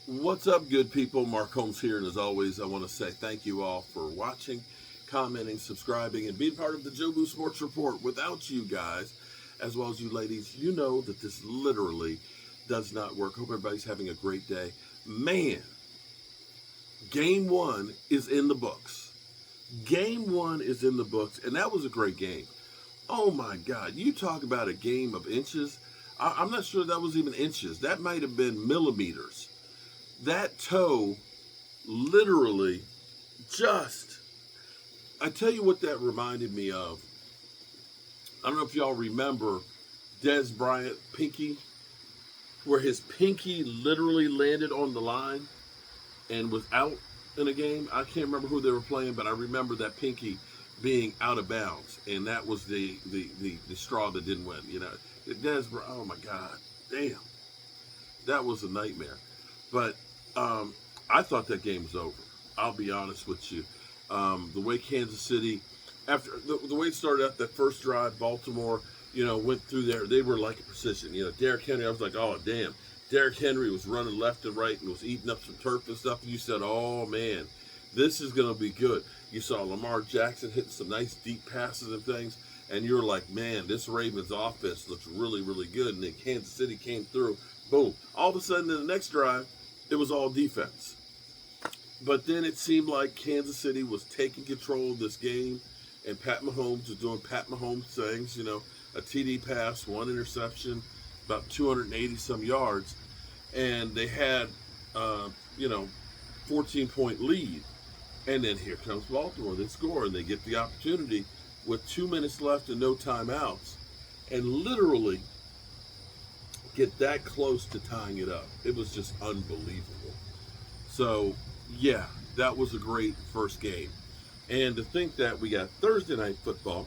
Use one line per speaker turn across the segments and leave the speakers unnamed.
What's up, good people? Mark Holmes here, and as always, I want to say thank you all for watching, commenting, subscribing, and being part of the Jobu Sports Report. Without you guys, as well as you ladies, you know that this literally does not work. Hope everybody's having a great day. Man, game one is in the books. Game one is in the books, and that was a great game. Oh my God, you talk about a game of inches. I'm not sure that was even inches. That might have been millimeters. That toe literally just, I tell you what that reminded me of. I don't know if y'all remember Des Bryant pinky, where his pinky literally landed on the line and was out in a game. I can't remember who they were playing, but I remember that pinky being out of bounds, and that was the straw that didn't win. You know, Des Bryant, oh my God, damn, that was a nightmare. But I thought that game was over. I'll be honest with you. The way Kansas City, after the way it started out, that first drive, Baltimore, went through there. They were like a precision. Derrick Henry, I was like, oh, damn. Derrick Henry was running left and right and was eating up some turf and stuff. And you said, oh, man, this is going to be good. You saw Lamar Jackson hitting some nice deep passes and things. And you were like, man, this Ravens offense looks really, really good. And then Kansas City came through. Boom. All of a sudden, in the next drive, it was all defense. But then it seemed like Kansas City was taking control of this game, and Pat Mahomes was doing Pat Mahomes things, a TD pass, one interception, about 280-some yards, and they had, 14-point lead. And then here comes Baltimore. They score, and they get the opportunity with 2 minutes left and no timeouts, and literally get that close to tying it up. It was just unbelievable. So, yeah, that was a great first game. And to think that we got Thursday night football,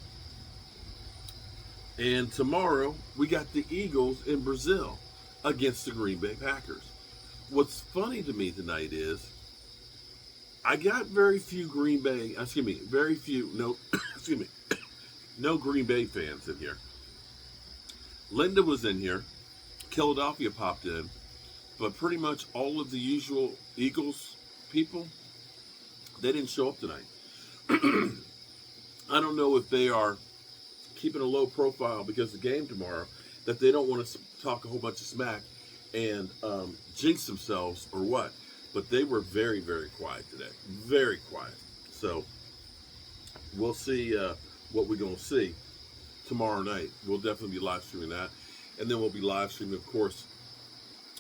and tomorrow we got the Eagles in Brazil against the Green Bay Packers. What's funny to me tonight is I got very few no Green Bay fans in here. Linda was in here. Philadelphia popped in, but pretty much all of the usual Eagles people, they didn't show up tonight. I don't know if they are keeping a low profile because of the game tomorrow, that they don't want to talk a whole bunch of smack and jinx themselves or what. But they were very, very quiet today. Very quiet. So we'll see what we're going to see tomorrow night. We'll definitely be live streaming that. And then we'll be live streaming, of course,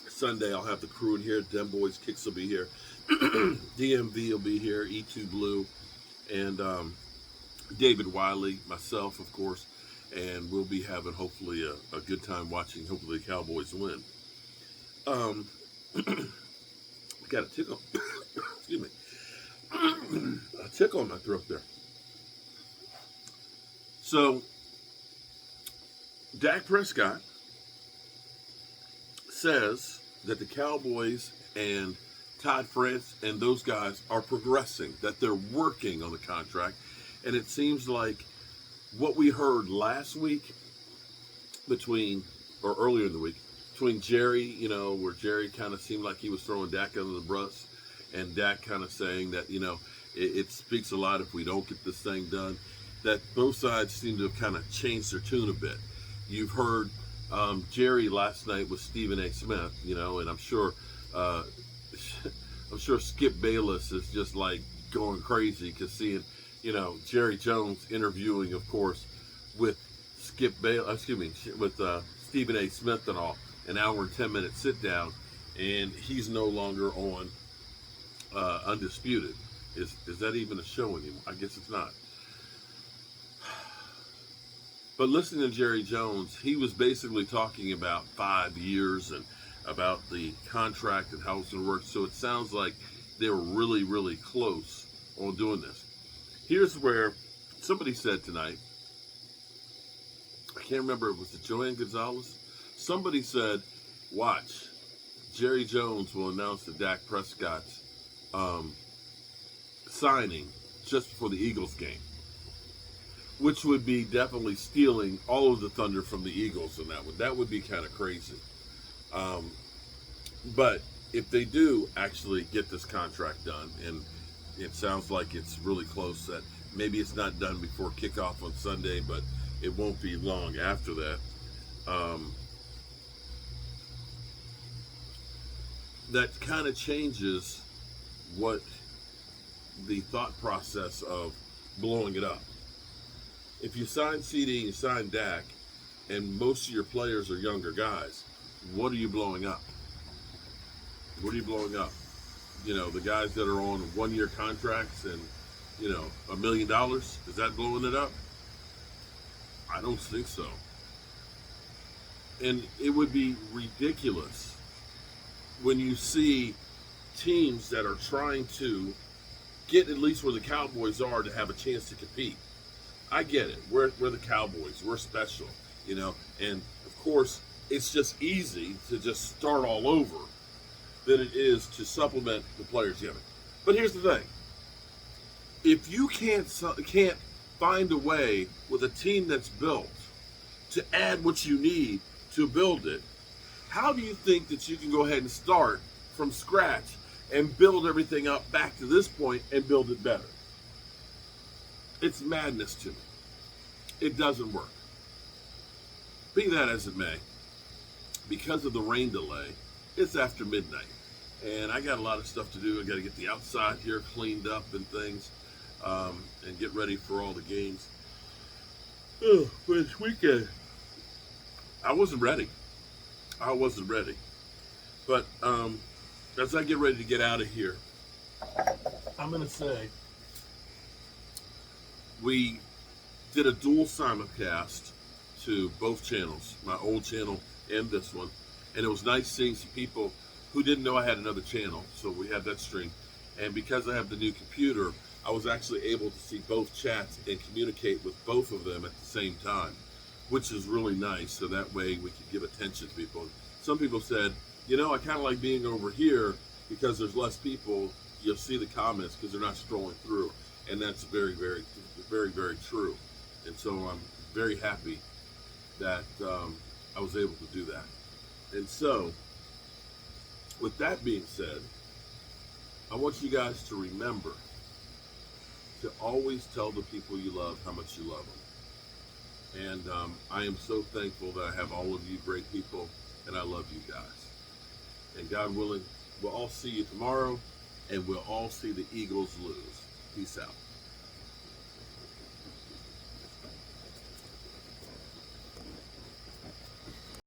Sunday. I'll have the crew in here. Dem Boys Kicks will be here. DMV will be here. E2 Blue. And David Wiley, myself, of course. And we'll be having, hopefully, a good time watching, hopefully, the Cowboys win. Got a tickle. Excuse me. A tickle in my throat there. So, Dak Prescott says that the Cowboys and Todd France and those guys are progressing, that they're working on the contract. And it seems like what we heard last week earlier in the week, between Jerry, where Jerry kind of seemed like he was throwing Dak under the bus, and Dak kind of saying that, it speaks a lot if we don't get this thing done, that both sides seem to have kind of changed their tune a bit. You've heard Jerry last night with Stephen A. Smith, and I'm sure Skip Bayless is just like going crazy because seeing, Jerry Jones interviewing, of course, with Stephen A. Smith and all, an hour and 10-minute sit down, and he's no longer on Undisputed. Is that even a show anymore? I guess it's not. But listening to Jerry Jones, he was basically talking about 5 years and about the contract and how it's going to work. So it sounds like they were really, really close on doing this. Here's where somebody said tonight, I can't remember, was it Joanne Gonzalez? Somebody said, watch, Jerry Jones will announce the Dak Prescott's signing just before the Eagles game, which would be definitely stealing all of the thunder from the Eagles in that one. That would be kind of crazy. But if they do actually get this contract done, and it sounds like it's really close, that maybe it's not done before kickoff on Sunday, but it won't be long after that. Um, that kind of changes what the thought process of blowing it up. If you sign CD and you sign Dak, and most of your players are younger guys, what are you blowing up? What are you blowing up? You know, the guys that are on 1-year contracts and, you know, $1 million, is that blowing it up? I don't think so. And it would be ridiculous when you see teams that are trying to get at least where the Cowboys are to have a chance to compete. I get it. We're the Cowboys. We're special, you know. And, of course, it's just easy to just start all over than it is to supplement the players you have. But here's the thing. If you can't find a way with a team that's built to add what you need to build it, how do you think that you can go ahead and start from scratch and build everything up back to this point and build it better? It's madness to me. It doesn't work. Be that as it may, because of the rain delay, it's after midnight. And I got a lot of stuff to do. I got to get the outside here cleaned up and things, and get ready for all the games. Oh, for this weekend, I wasn't ready. But as I get ready to get out of here, I'm going to say we did a dual simulcast to both channels, my old channel and this one. And it was nice seeing some people who didn't know I had another channel. So we had that stream. And because I have the new computer, I was actually able to see both chats and communicate with both of them at the same time, which is really nice. So that way we could give attention to people. Some people said, you know, I kind of like being over here because there's less people. You'll see the comments because they're not scrolling through. And that's very, very, very, very true. And so I'm very happy that I was able to do that. And so, with that being said, I want you guys to remember to always tell the people you love how much you love them. And I am so thankful that I have all of you great people, and I love you guys. And God willing, we'll all see you tomorrow, and we'll all see the Eagles lose. Peace out.